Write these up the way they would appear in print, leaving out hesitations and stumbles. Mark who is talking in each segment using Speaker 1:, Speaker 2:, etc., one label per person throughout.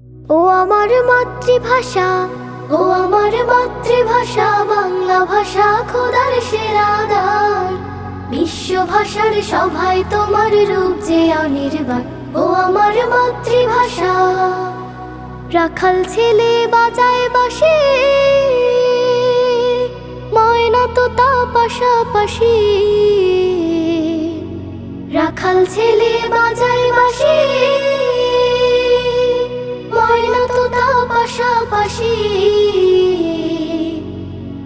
Speaker 1: ও আমার মাতৃভাষা, ও আমার মাতৃভাষা, বাংলা ভাষা খোদার সেরা দান। বিশ্ব ভাষার সভায় তোমার রূপ যে অনির্বাণ। ও আমার মাতৃভাষা, রাখাল ছেলে বাজায় বাঁশি, ময়না তো তা পাশাপাশি। রাখাল ছেলে বাজায় বাঁশি, ময়না তো তা পাশাপাশি।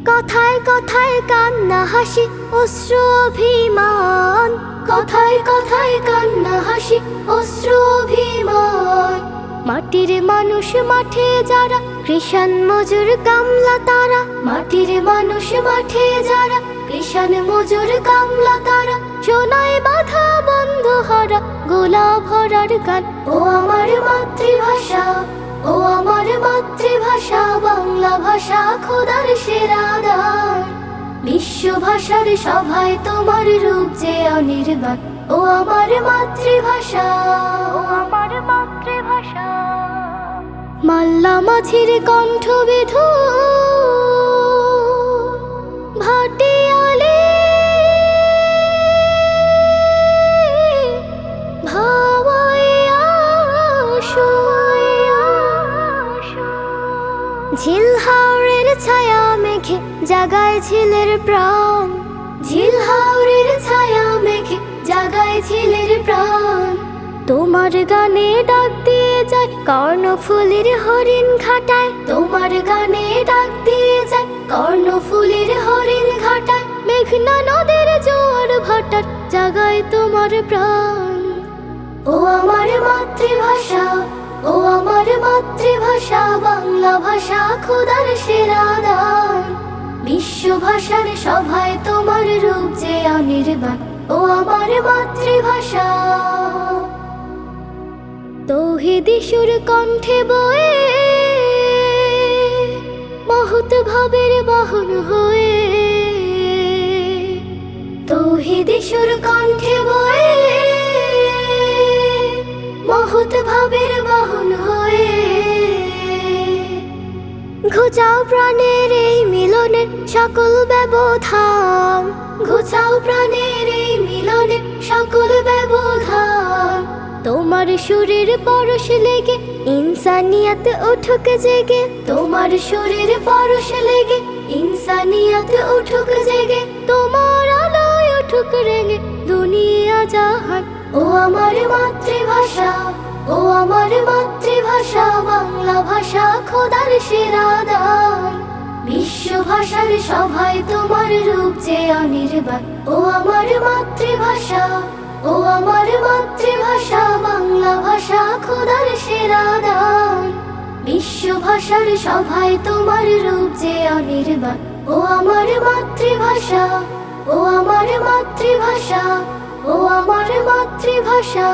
Speaker 1: কথায় কথায় কান্না হাসি অশ্রু অভিমান, কথায় কথায় কান্না হাসি অশ্রু অভিমান। মাটির মানুষ মাঠে যারা, কৃষাণ মজুর কামলা তারা। মাটির মানুষ মাঠে যারা, কৃষাণ মজুর কামলা তারা। সোনায় বাধা বন্ধু হারা, গোলা ভরার গান। ও আমার মাতৃভাষা, ও আমার মাতৃভাষা, বাংলা ভাষা খোদার সেরা দান। বিশ্ব ভাষার সভায় তোমার রূপ যে অনির্বাণ। ও আমার মাতৃভাষা, ও আমার মাতৃভাষা। মাল্লা মাঝির কণ্ঠ বিধু, ভাটিয়ালি ভাওয়াইয়া আসো। ঝিল হাওরের ছায়া মেঘে জাগায় ঝিলের প্রাণ। ঝিল হাওরের ছায়া মেঘে জাগায় ঝিলের প্রাণ। তোমার গানে ডাক দিয়ে যায় কর্ণফুলের হরিণ ঘাটায়। তোমার গানে ডাক দিয়ে যায় কর্ণফুলের হরিণ ঘাটায়। মেঘনা নদের জোয়ার ভাটার জাগায় তোমার প্রাণ। ও আমার মাতৃভাষা, ও আমার মাতৃভাষা, বাংলা ভাষা খোদার সেরা দান। বিশ্ব ভাষার সভায় তোমার রূপ যে অনির্বাণ। ও আমার মাতৃভাষা, তৌহিদি সুর কণ্ঠে বয়ে, মহৎ ভাবের বাহন হয়ে। তৌহিদি সুর কণ্ঠে বয়ে, মহৎ ভাবের বাহন হয়ে। ঘুচাও প্রাণের এই মিলনের সকল ব্যবধান। ঘুচাও প্রাণের এই মিলনের সকল ব্যবধান। তোমার সুরের পরশ লেগে ইনসানিয়ত উঠুক জেগে। তোমার সুরের পরশ লেগে ইনসানিয়ত উঠুক জেগে। তোমার আলোয় উঠুক রেঙে দুনিয়া জাহান। ও আমার মাতৃভাষা, ও আমার মাতৃভাষা, বাংলা ভাষা খোদার সেরা দান। বিশ্ব ভাষার সভায় তোমার রূপ যে অনির্বাণ। ও আমার মাতৃভাষা, ও আমার মাতৃভাষা, বাংলা ভাষা খোদার সেরা দান। বিশ্ব ভাষার সভায় তোমার রূপ যে অনির্বাণ। ও আমার মাতৃভাষা, ও আমার মাতৃভাষা, ও আমার মাতৃভাষা।